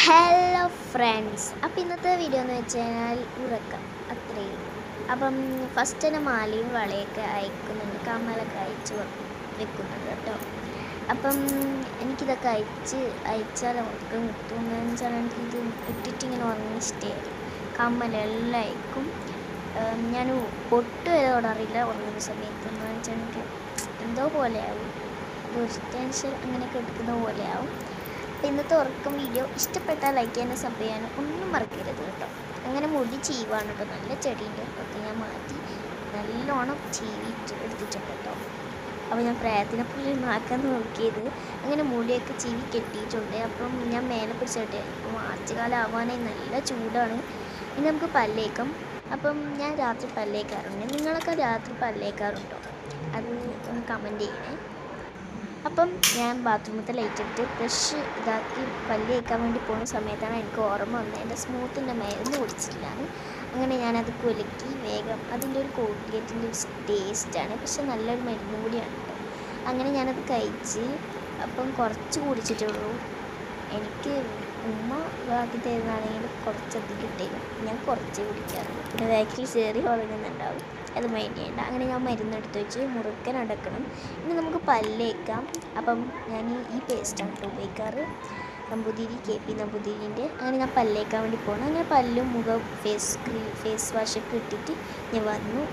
Hello friends, അപ്പോൾ ഇന്നത്തെ video എന്ന് വെച്ച് കഴിഞ്ഞാൽ ഉറക്കം അത്രയും. അപ്പം ഫസ്റ്റ് തന്നെ മാലയും വളയൊക്കെ അയക്കുന്നുണ്ട്, കമ്മലൊക്കെ വെക്കുന്നുണ്ട് കേട്ടോ. അപ്പം എനിക്കിതൊക്കെ അയച്ചാൽ ഉറക്കം കിട്ടുമെന്ന് വെച്ചാൽ എനിക്കിത് ഇട്ടിട്ടിങ്ങനെ ഉറങ്ങി ഇഷ്ടമായിരുന്നു. കമ്മലെല്ലാം അയക്കും. ഞാൻ പൊട്ട് വരെ തൊടാറില്ല ഉറങ്ങുന്ന സമയത്ത്. എന്ന് വെച്ചാൽ എനിക്ക് എന്തോ പോലെയാവും, ഒരു ടെൻഷൻ അങ്ങനെയൊക്കെ എടുക്കുന്ന പോലെയാവും. ഇന്നത്തെ ഉറക്കം വീഡിയോ ഇഷ്ടപ്പെട്ടാൽ ലൈക്ക് ചെയ്യാനും സബ് ചെയ്യാനും ഒന്നും മറക്കരുത് കേട്ടോ. അങ്ങനെ മുടി ചീവാണ് കേട്ടോ, നല്ല ചെടീൻ്റെ ഒക്കെ ഞാൻ മാറ്റി നല്ലോണം ചീവിട്ട് എടുത്തിട്ടുണ്ട് കേട്ടോ. അപ്പോൾ ഞാൻ പ്രായത്തിനെപ്പുള്ളി മാക്കാൻ നോക്കിയത് അങ്ങനെ മുടിയൊക്കെ ചീവി കെട്ടിയിട്ടുണ്ട്. അപ്പം ഞാൻ മേലെ പിടിച്ചിട്ട് അപ്പോൾ മാർച്ച് കാലം ആവാനായി നല്ല ചൂടാണ്. ഇനി നമുക്ക് പല്ലേക്കാം. അപ്പം ഞാൻ രാത്രി പല്ലേക്കാറുണ്ട്. നിങ്ങളൊക്കെ രാത്രി പല്ലേക്കാറുണ്ടോ? അത് ഒന്ന് കമൻറ്റ് ചെയ്യണേ. അപ്പം ഞാൻ ബാത്റൂമത്തെ ലൈറ്റ് ഇട്ട് ബ്രഷ് ഇതാക്കി പല്ല് തേക്കാൻ വേണ്ടി പോകുന്ന സമയത്താണ് എനിക്ക് ഓർമ്മ വന്നത് എൻ്റെ സ്മൂത്തിൻ്റെ മരുന്ന് കുടിച്ചിട്ടില്ലാന്ന്. അങ്ങനെ ഞാനത് കുലുക്കി വേഗം, അതിൻ്റെ ഒരു കോൾഗേറ്റിൻ്റെ ഒരു ടേസ്റ്റാണ്, പക്ഷെ നല്ലൊരു മരുന്നും കൂടിയാണ് കേട്ടോ. അങ്ങനെ ഞാനത് കഴിച്ച് അപ്പം കുറച്ച് കുടിച്ചിട്ടുള്ളൂ. എനിക്ക് ഉമ്മ ബാക്കി തരുന്നതാണെങ്കിൽ കുറച്ചധികം ഇട്ടേക്കും, ഞാൻ കുറച്ച് കുടിക്കാറുള്ളൂ. പിന്നെ ബാക്കിൽ ചേറി ഉറങ്ങുന്നുണ്ടാവും, അത് മൈൻഡ് ചെയ്യേണ്ട. അങ്ങനെ ഞാൻ മരുന്നെടുത്ത് വെച്ച് മുറുക്കൻ അടക്കണം. ഇനി നമുക്ക് പല്ലേക്കാം. അപ്പം ഞാൻ ഈ പേസ്റ്റാണ് കേട്ടോ ഉപയോഗിക്കാറ്, നമ്പൂതിരി KP നമ്പൂതിരിൻ്റെ. അങ്ങനെ ഞാൻ പല്ലേക്കാൻ വേണ്ടി പോകണം. അങ്ങനെ പല്ലും മുഖം ഫേസ് വാഷൊക്കെ ഇട്ടിട്ട് ഞാൻ വന്നു.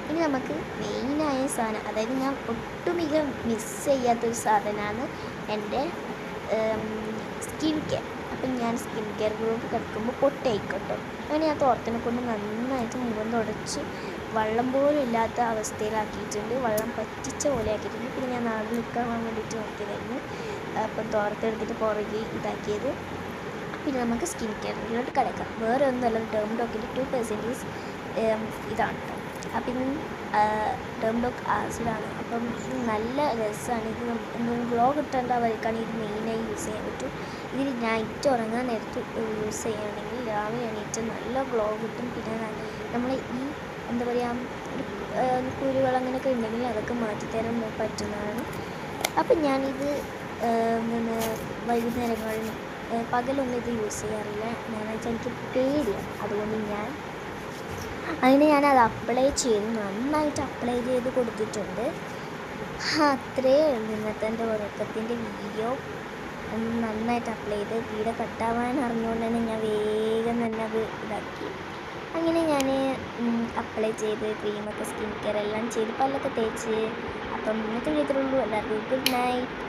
ഇനി നമുക്ക് മെയിനായ സാധനം, അതായത് ഞാൻ ഒട്ടുമിക മിസ് ചെയ്യാത്തൊരു സാധനമാണ് എൻ്റെ സ്കിൻ കെയർ. അപ്പം ഞാൻ സ്കിൻ കെയർ ഗ്രൂപ്പ് കിടക്കുമ്പോൾ പൊട്ടയിക്കോട്ടോ. അങ്ങനെ ഞാൻ തോർത്തിനെ കൊണ്ട് നന്നായിട്ട് മുഖം തുടച്ച് വെള്ളം പോലും ഇല്ലാത്ത അവസ്ഥയിലാക്കിയിട്ടുണ്ട്, വെള്ളം പറ്റിച്ച പോലെ ആക്കിയിട്ടുണ്ട്. പിന്നെ ഞാൻ നാളെ നിൽക്കാൻ വേണ്ടിയിട്ട് നോക്കിയതായിരുന്നു. അപ്പം തോർത്തെടുത്തിട്ട് പുറകെ ഇതാക്കിയത്. പിന്നെ നമുക്ക് സ്കിൻ കെയറിലോട്ട് കിടക്കാം. വേറെ ഒന്നുമല്ല, ഡെർമഡോക്കിൻ്റെ 2% ഇതാണ് കേട്ടോ. അപ്പം ഡെർമഡോക്ക് ആസിഡാണ്. അപ്പം നല്ല രസമാണ് ഇത്. എന്തെങ്കിലും ഗ്ലോ കിട്ടേണ്ടവർക്കാണ് ഇത് മെയിനായി യൂസ് ചെയ്യാൻ പറ്റും. ഇതിൽ നൈറ്റ് ഉറങ്ങാൻ നേരത്ത് യൂസ് ചെയ്യുകയാണെങ്കിൽ രാവിലെ എണീറ്റ് നല്ല ഗ്ലോ കിട്ടും. പിന്നെ നമ്മൾ ഈ എന്താ പറയുക, കുരുകൾ അങ്ങനെയൊക്കെ ഉണ്ടെങ്കിൽ അതൊക്കെ മാറ്റിത്തരാൻ പറ്റുന്നതാണ്. അപ്പം ഞാനിത് വൈകുന്നേരങ്ങളിൽ പകലൊന്നും ഇത് യൂസ് ചെയ്യാറില്ല. ഞാനെന്നുവെച്ചാൽ എനിക്ക് പേടിയാണ്, അതുകൊണ്ട് ഞാനത് അപ്ലൈ ചെയ്ത് നന്നായിട്ട് അപ്ലൈ ചെയ്ത് കൊടുത്തിട്ടുണ്ട്. അത്രയേ ഉള്ളൂ ഇന്നത്തെ എൻ്റെ ഉറക്കത്തിൻ്റെ വീഡിയോ. നന്നായിട്ട് അപ്ലൈ ചെയ്ത് വീഡിയോ കട്ടാവാൻ അറിഞ്ഞുകൊണ്ട് തന്നെ ഞാൻ വേഗം തന്നെ അത് ഇതാക്കി. അങ്ങനെ ഞാൻ അപ്ലൈ ചെയ്ത് ക്രീമൊക്കെ സ്കിൻ കെയർ എല്ലാം ചെയ്ത് പല്ലൊക്കെ തേച്ച്. അപ്പം ഇന്നത്തെ വീഡിയോയിലുള്ളൂ. എല്ലാവർക്കും ഗുഡ് നൈറ്റ്.